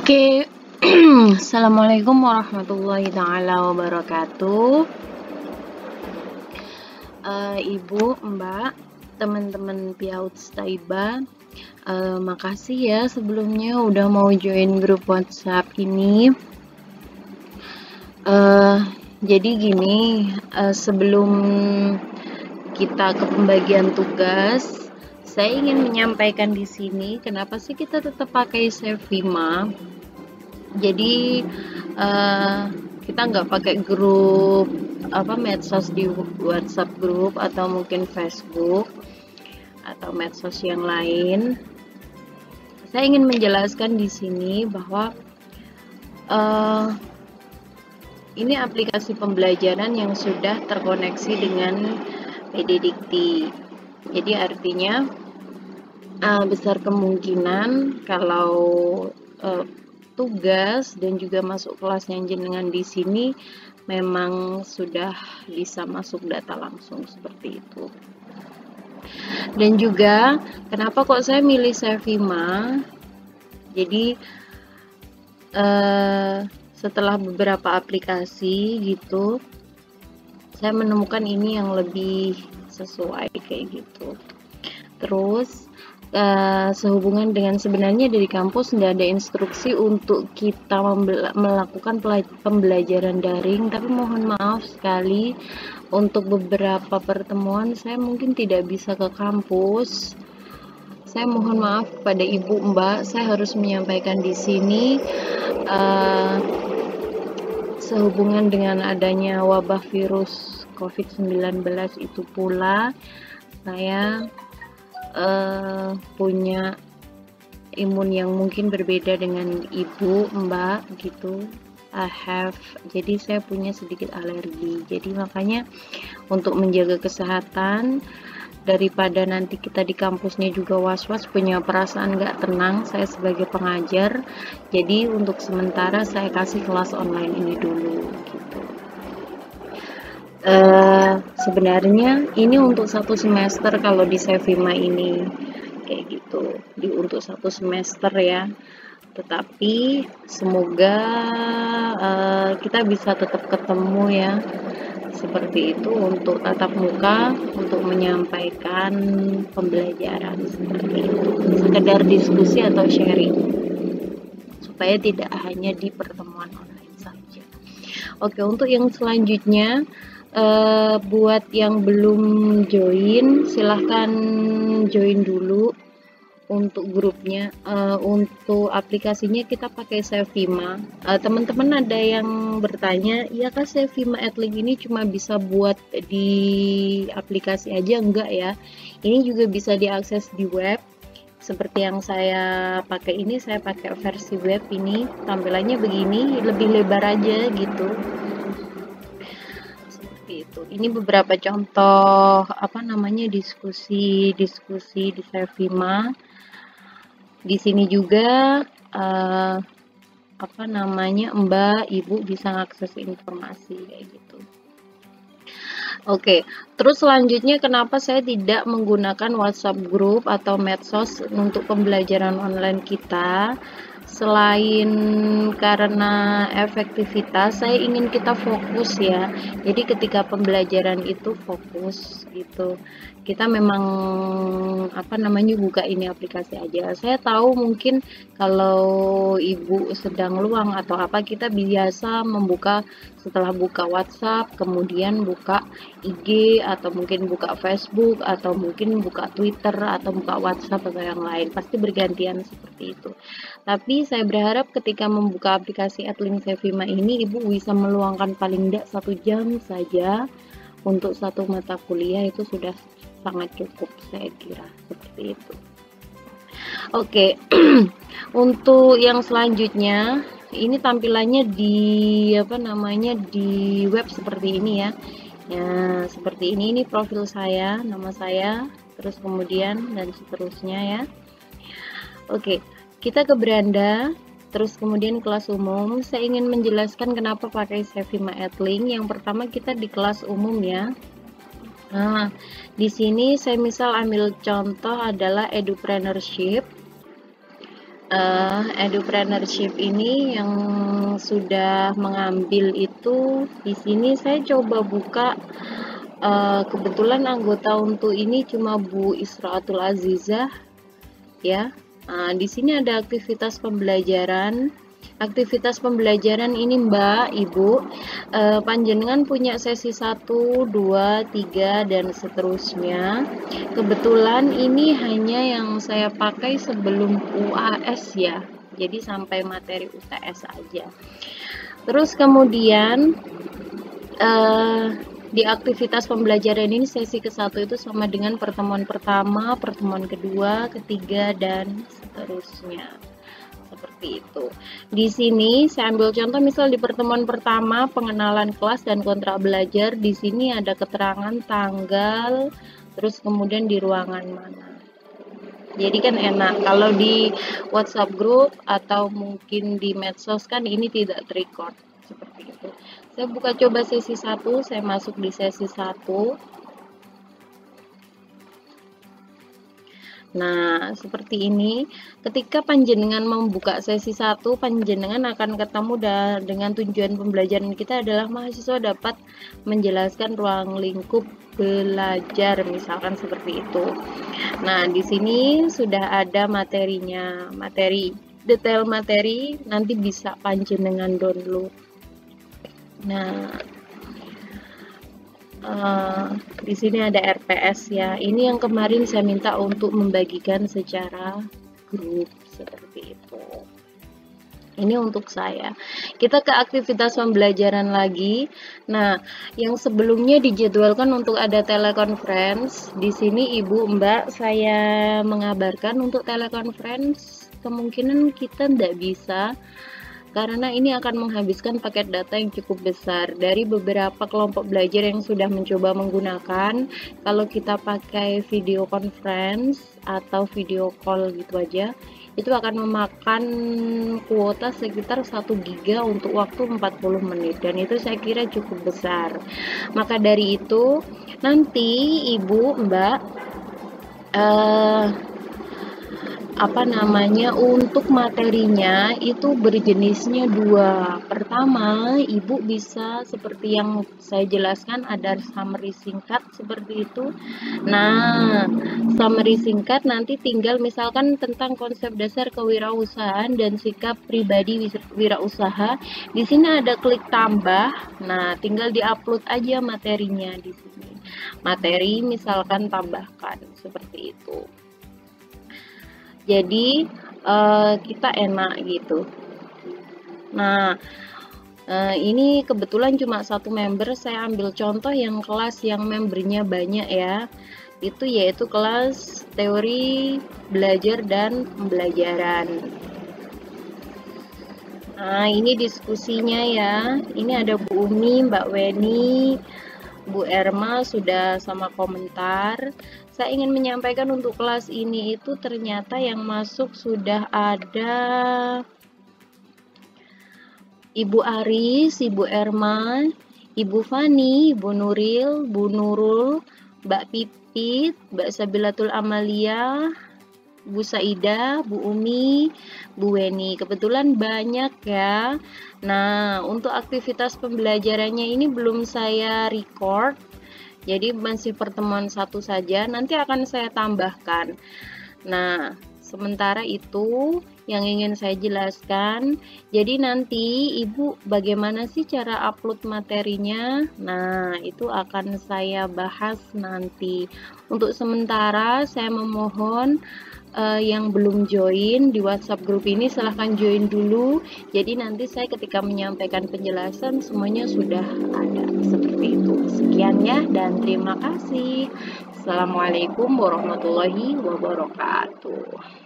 Oke, Assalamualaikum warahmatullahi taala wabarakatuh. Ibu, Mbak, teman-teman Piauts Taiba, makasih ya sebelumnya udah mau join grup WhatsApp ini. Jadi gini, sebelum kita ke pembagian tugas, saya ingin menyampaikan di sini kenapa sih kita tetap pakai Sevima. Jadi kita nggak pakai grup medsos di WhatsApp grup atau mungkin Facebook atau medsos yang lain. Saya ingin menjelaskan di sini bahwa ini aplikasi pembelajaran yang sudah terkoneksi dengan PD Dikti. Jadi artinya besar kemungkinan kalau tugas dan juga masuk kelas yang jenengan di sini memang sudah bisa masuk data langsung seperti itu. Dan juga kenapa kok saya milih Sevima? Jadi setelah beberapa aplikasi gitu, saya menemukan ini yang lebih sesuai kayak gitu. Terus sehubungan dengan sebenarnya dari kampus nggak ada instruksi untuk kita melakukan pembelajaran daring, tapi mohon maaf sekali untuk beberapa pertemuan saya mungkin tidak bisa ke kampus. Saya mohon maaf pada Ibu Mbak, saya harus menyampaikan di sini sehubungan dengan adanya wabah virus COVID-19 itu pula saya punya imun yang mungkin berbeda dengan Ibu Mbak gitu. Jadi saya punya sedikit alergi, jadi makanya untuk menjaga kesehatan daripada nanti kita di kampusnya juga was-was, punya perasaan gak tenang saya sebagai pengajar, jadi untuk sementara saya kasih kelas online ini dulu gitu. Sebenarnya ini untuk satu semester kalau di Sevima ini kayak gitu, untuk satu semester ya, tetapi semoga kita bisa tetap ketemu ya seperti itu untuk tatap muka, untuk menyampaikan pembelajaran seperti itu, sekedar diskusi atau sharing supaya tidak hanya di pertemuan online saja. Oke, untuk yang selanjutnya buat yang belum join silahkan join dulu untuk grupnya. Untuk aplikasinya kita pakai Sevima. Teman-teman ada yang bertanya, iya kah Sevima Adlink ini cuma bisa buat di aplikasi aja? Enggak ya, ini juga bisa diakses di web seperti yang saya pakai ini. Saya pakai versi web ini, tampilannya begini, lebih lebar aja gitu. Ini beberapa contoh diskusi di Sevima. Di sini juga Mbak, Ibu bisa akses informasi kayak gitu. Oke, terus selanjutnya kenapa saya tidak menggunakan WhatsApp group atau medsos untuk pembelajaran online kita? Selain karena efektivitas, saya ingin kita fokus ya. Jadi ketika pembelajaran itu fokus gitu, kita memang buka ini aplikasi aja. Saya tahu mungkin kalau Ibu sedang luang atau apa, kita biasa membuka setelah buka WhatsApp, kemudian buka IG atau mungkin buka Facebook atau mungkin buka Twitter atau buka WhatsApp atau yang lain, pasti bergantian seperti itu. Tapi saya berharap ketika membuka aplikasi Adlink Sevima ini, Ibu bisa meluangkan paling tidak 1 jam saja untuk satu mata kuliah, itu sudah sangat cukup saya kira seperti itu. Oke, untuk yang selanjutnya ini tampilannya di di web seperti ini ya. Ya, seperti ini profil saya, nama saya, terus kemudian dan seterusnya ya. Oke, kita ke beranda, terus kemudian kelas umum. Saya ingin menjelaskan kenapa pakai Sevima Adlink. Yang pertama kita di kelas umum ya. Nah, di sini saya misal ambil contoh adalah edupreneurship. Edupreneurship ini yang sudah mengambil itu di sini saya coba buka, kebetulan anggota untuk ini cuma Bu Israatul Azizah ya. Di sini ada aktivitas pembelajaran. Aktivitas pembelajaran ini Mbak, Ibu, panjenengan punya sesi 1, 2, 3, dan seterusnya. Kebetulan ini hanya yang saya pakai sebelum UAS ya, jadi sampai materi UTS aja. Terus kemudian di aktivitas pembelajaran ini sesi ke-1 itu sama dengan pertemuan pertama, pertemuan kedua, ketiga, dan seterusnya. Seperti itu. Di sini saya ambil contoh misal di pertemuan pertama pengenalan kelas dan kontrak belajar. Di sini ada keterangan tanggal, terus kemudian di ruangan mana. Jadi kan enak kalau di WhatsApp group atau mungkin di medsos kan ini tidak terrecord seperti itu. Saya buka coba sesi 1, saya masuk di sesi 1. Nah, seperti ini. Ketika panjenengan membuka sesi 1, panjenengan akan ketemu dengan tujuan pembelajaran kita adalah mahasiswa dapat menjelaskan ruang lingkup belajar, misalkan seperti itu. Nah, di sini sudah ada materinya, detail materi nanti bisa panjenengan download. Nah, di sini ada RPS ya. Ini yang kemarin saya minta untuk membagikan secara grup seperti itu. Ini untuk saya. Kita ke aktivitas pembelajaran lagi. Nah, yang sebelumnya dijadwalkan untuk ada telekonferensi. Di sini Ibu, Mbak, saya mengabarkan untuk telekonferensi kemungkinan kita tidak bisa. Karena ini akan menghabiskan paket data yang cukup besar. Dari beberapa kelompok belajar yang sudah mencoba menggunakan, kalau kita pakai video conference atau video call gitu aja, itu akan memakan kuota sekitar 1 GB untuk waktu 40 menit. Dan itu saya kira cukup besar. Maka dari itu, nanti Ibu, Mbak, untuk materinya itu berjenisnya 2. Pertama, Ibu bisa seperti yang saya jelaskan ada summary singkat seperti itu. Nah, summary singkat nanti tinggal misalkan tentang konsep dasar kewirausahaan dan sikap pribadi wirausaha. Di sini ada klik tambah. Nah, tinggal diupload aja materinya di sini. Materi misalkan tambahkan seperti itu. Jadi kita enak gitu. Nah, ini kebetulan cuma 1 member. Saya ambil contoh yang kelas yang membernya banyak ya. Itu yaitu kelas teori belajar dan pembelajaran. Nah, ini diskusinya ya. Ini ada Bu Umi, Mbak Weni, Bu Erma sudah sama komentar. Saya ingin menyampaikan untuk kelas ini itu ternyata yang masuk sudah ada Ibu Aris, Ibu Erma, Ibu Fani, Ibu Nuril, Bu Nurul, Mbak Pipit, Mbak Sabilatul Amalia, Bu Saida, Bu Umi, Bu Weni. Kebetulan banyak ya. Nah, untuk aktivitas pembelajarannya ini belum saya record. Jadi masih pertemuan 1 saja, nanti akan saya tambahkan. Nah, sementara itu yang ingin saya jelaskan, jadi nanti Ibu bagaimana sih cara upload materinya? Nah, itu akan saya bahas nanti. Untuk sementara saya memohon yang belum join di WhatsApp grup ini silahkan join dulu. Jadi nanti saya ketika menyampaikan penjelasan semuanya sudah ada seperti itu. Sekian ya dan terima kasih. Assalamualaikum warahmatullahi wabarakatuh.